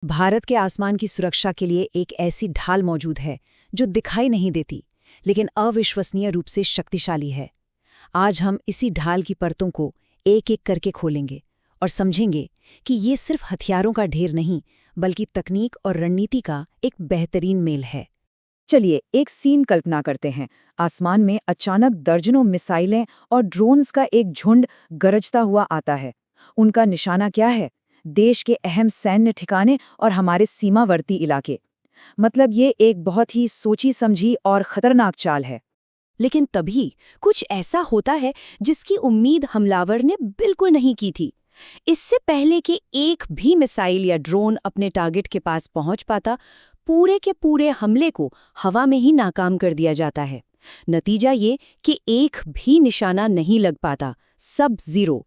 भारत के आसमान की सुरक्षा के लिए एक ऐसी ढाल मौजूद है जो दिखाई नहीं देती, लेकिन अविश्वसनीय रूप से शक्तिशाली है। आज हम इसी ढाल की परतों को एक-एक करके खोलेंगे और समझेंगे कि ये सिर्फ हथियारों का ढेर नहीं, बल्कि तकनीक और रणनीति का एक बेहतरीन मेल है। चलिए एक सीन कल्पना करते हैं। आसमान में अचानक दर्जनों मिसाइलें और ड्रोन्स का एक झुंड गरजता हुआ आता है। उनका निशाना क्या है? देश के अहम सैन्य ठिकाने और हमारे सीमावर्ती इलाके। मतलब ये एक बहुत ही सोची समझी और खतरनाक चाल है। लेकिन तभी कुछ ऐसा होता है जिसकी उम्मीद हमलावर ने बिल्कुल नहीं की थी। इससे पहले कि एक भी मिसाइल या ड्रोन अपने टारगेट के पास पहुंच पाता, पूरे के पूरे हमले को हवा में ही नाकाम कर दिया जाता है। नतीजा ये कि एक भी निशाना नहीं लग पाता, सब जीरो।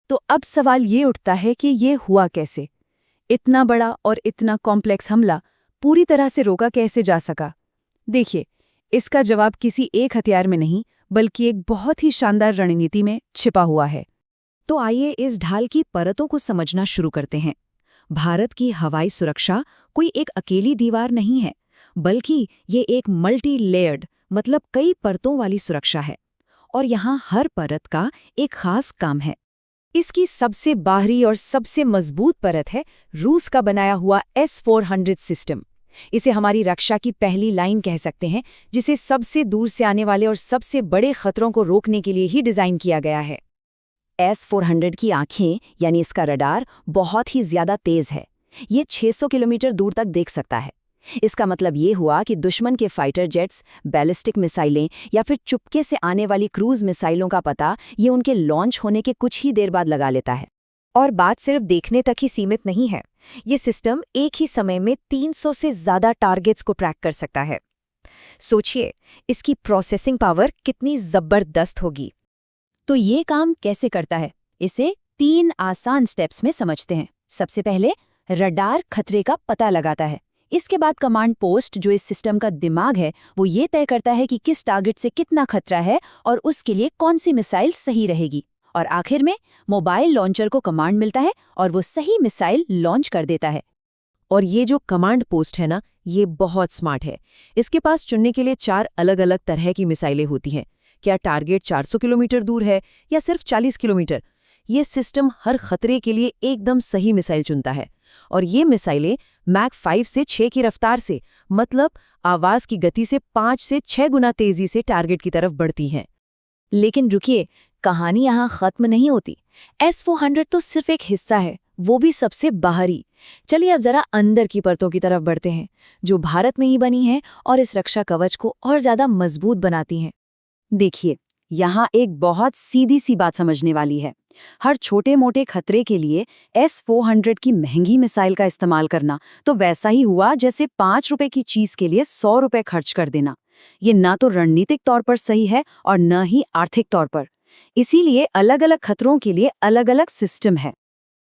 तो अब सवाल ये उठता है कि ये हुआ कैसे? इतना बड़ा और इतना कॉम्प्लेक्स हमला पूरी तरह से रोका कैसे जा सका? देखिए, इसका जवाब किसी एक हथियार में नहीं, बल्कि एक बहुत ही शानदार रणनीति में छिपा हुआ है। तो आइए इस ढाल की परतों को समझना शुरू करते हैं। भारत की हवाई सुरक्षा कोई एक अकेली दीवार नहीं है, बल्कि ये एक मल्टी लेयर्ड, मतलब कई परतों वाली सुरक्षा है। और यहाँ हर परत का एक खास काम है। इसकी सबसे बाहरी और सबसे मजबूत परत है रूस का बनाया हुआ S-400 सिस्टम। इसे हमारी रक्षा की पहली लाइन कह सकते हैं, जिसे सबसे दूर से आने वाले और सबसे बड़े खतरों को रोकने के लिए ही डिजाइन किया गया है। S-400 की आंखें, यानी इसका रडार, बहुत ही ज्यादा तेज है। ये 600 किलोमीटर दूर तक देख सकता है। इसका मतलब ये हुआ कि दुश्मन के फाइटर जेट्स, बैलिस्टिक मिसाइलें या फिर चुपके से आने वाली क्रूज मिसाइलों का पता ये उनके लॉन्च होने के कुछ ही देर बाद लगा लेता है। और बात सिर्फ देखने तक ही सीमित नहीं है। ये सिस्टम एक ही समय में 300 से ज्यादा टारगेट्स को ट्रैक कर सकता है। सोचिए, इसकी प्रोसेसिंग पावर कितनी जबरदस्त होगी। तो ये काम कैसे करता है, इसे 3 आसान स्टेप्स में समझते हैं। सबसे पहले रडार खतरे का पता लगाता है। इसके बाद कमांड पोस्ट, जो इस सिस्टम का दिमाग है, वो ये तय करता है कि किस टारगेट से कितना खतरा है और उसके लिए कौन सी मिसाइल सही रहेगी। और आखिर में मोबाइल लॉन्चर को कमांड मिलता है और वो सही मिसाइल लॉन्च कर देता है। और ये जो कमांड पोस्ट है ना, ये बहुत स्मार्ट है। इसके पास चुनने के लिए 4 अलग-अलग तरह की मिसाइलें होती हैं। क्या टारगेट 400 किलोमीटर दूर है या सिर्फ 40 किलोमीटर? ये सिस्टम हर खतरे के लिए एकदम सही मिसाइल चुनता है। और ये मिसाइलें मैक 5 से 6 की रफ्तार से, मतलब आवाज की गति से 5 से 6 गुना तेजी से टारगेट की तरफ बढ़ती हैं। लेकिन रुकिए, कहानी यहाँ खत्म नहीं होती। S-400 तो सिर्फ एक हिस्सा है, वो भी सबसे बाहरी। चलिए अब जरा अंदर की परतों की तरफ बढ़ते हैं, जो भारत में ही बनी हैं और इस रक्षा कवच को और ज्यादा मजबूत बनाती हैं। देखिए, यहाँ एक बहुत सीधी सी बात समझने वाली है। हर छोटे मोटे खतरे के लिए S-400 की महंगी मिसाइल का इस्तेमाल करना तो वैसा ही हुआ जैसे 5 रुपए की चीज के लिए 100 रुपए खर्च कर देना। ये ना तो रणनीतिक तौर पर सही है और न ही आर्थिक तौर पर। इसीलिए अलग अलग खतरों के लिए अलग अलग सिस्टम है।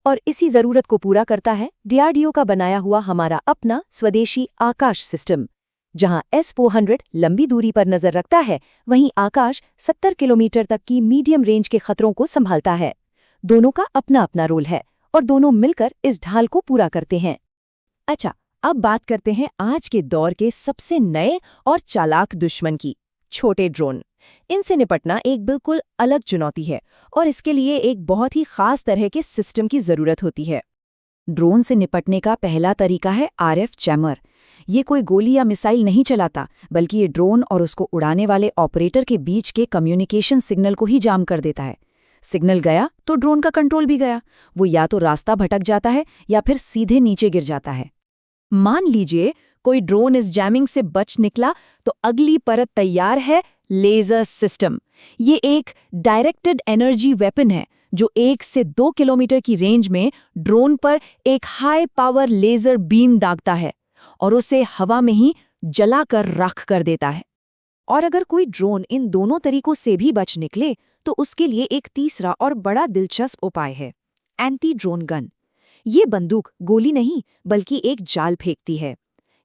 और इसी जरूरत को पूरा करता है DRDO का बनाया हुआ हमारा अपना स्वदेशी आकाश सिस्टम। जहां S-400 लंबी दूरी पर नजर रखता है, वहीं आकाश 70 किलोमीटर तक की मीडियम रेंज के खतरों को संभालता है। दोनों का अपना अपना रोल है और दोनों मिलकर इस ढाल को पूरा करते हैं। अच्छा, अब बात करते हैं आज के दौर के सबसे नए और चालाक दुश्मन की, छोटे ड्रोन। इनसे निपटना एक बिल्कुल अलग चुनौती है और इसके लिए एक बहुत ही खास तरह के सिस्टम की जरूरत होती है। ड्रोन से निपटने का पहला तरीका है RF जैमर। ये कोई गोली या मिसाइल नहीं चलाता, बल्कि ये ड्रोन और उसको उड़ाने वाले ऑपरेटर के बीच के कम्युनिकेशन सिग्नल को ही जाम कर देता है। सिग्नल गया तो ड्रोन का कंट्रोल भी गया। वो या तो रास्ता भटक जाता है या फिर सीधे नीचे गिर जाता है। मान लीजिए कोई ड्रोन इस जैमिंग से बच निकला, तो अगली परत तैयार है, लेजर सिस्टम। ये एक डायरेक्टेड एनर्जी वेपन है जो 1 से 2 किलोमीटर की रेंज में ड्रोन पर एक हाई पावर लेजर बीम दागता है और उसे हवा में ही जलाकर राख कर देता है। और अगर कोई ड्रोन इन दोनों तरीकों से भी बच निकले, तो उसके लिए एक तीसरा और बड़ा दिलचस्प उपाय है, एंटी ड्रोन गन। ये बंदूक गोली नहीं, बल्कि एक जाल फेंकती है।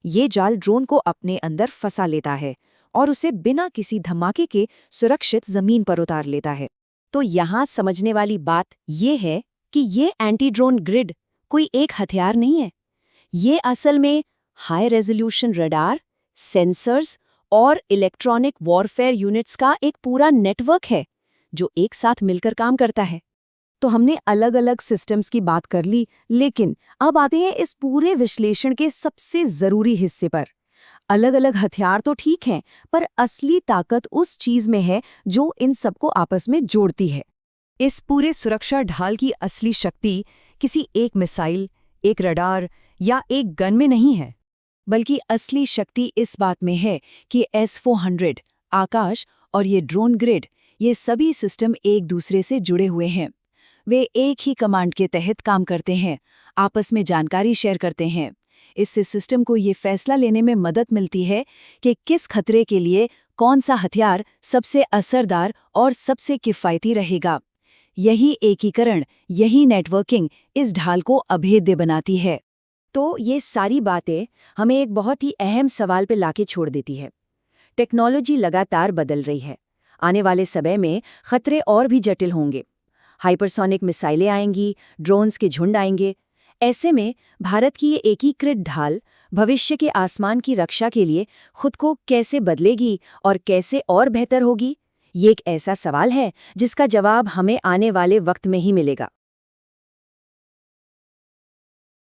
ये जाल ड्रोन को अपने अंदर फंसा लेता है और उसे बिना किसी धमाके के सुरक्षित जमीन पर उतार लेता है। तो यहाँ समझने वाली बात ये है कि ये एंटी ड्रोन ग्रिड कोई एक हथियार नहीं है। ये असल में हाई रेजोल्यूशन रडार, सेंसर्स और इलेक्ट्रॉनिक वॉरफेयर यूनिट्स का एक पूरा नेटवर्क है जो एक साथ मिलकर काम करता है। तो हमने अलग अलग सिस्टम्स की बात कर ली, लेकिन अब आते हैं इस पूरे विश्लेषण के सबसे जरूरी हिस्से पर। अलग अलग हथियार तो ठीक हैं, पर असली ताकत उस चीज में है जो इन सबको आपस में जोड़ती है। इस पूरे सुरक्षा ढाल की असली शक्ति किसी एक मिसाइल, एक रडार या एक गन में नहीं है, बल्कि असली शक्ति इस बात में है कि S-400, आकाश और ये ड्रोन ग्रिड, ये सभी सिस्टम एक दूसरे से जुड़े हुए हैं। वे एक ही कमांड के तहत काम करते हैं, आपस में जानकारी शेयर करते हैं। इससे सिस्टम को ये फैसला लेने में मदद मिलती है कि किस खतरे के लिए कौन सा हथियार सबसे असरदार और सबसे किफ़ायती रहेगा। यही एकीकरण, यही नेटवर्किंग इस ढाल को अभेद्य बनाती है। तो ये सारी बातें हमें एक बहुत ही अहम सवाल पे लाके छोड़ देती है। टेक्नोलॉजी लगातार बदल रही है। आने वाले समय में खतरे और भी जटिल होंगे। हाइपरसोनिक मिसाइलें आएंगी, ड्रोन्स के झुंड आएंगे। ऐसे में भारत की ये एकीकृत ढाल भविष्य के आसमान की रक्षा के लिए खुद को कैसे बदलेगी और कैसे और बेहतर होगी? ये एक ऐसा सवाल है जिसका जवाब हमें आने वाले वक्त में ही मिलेगा।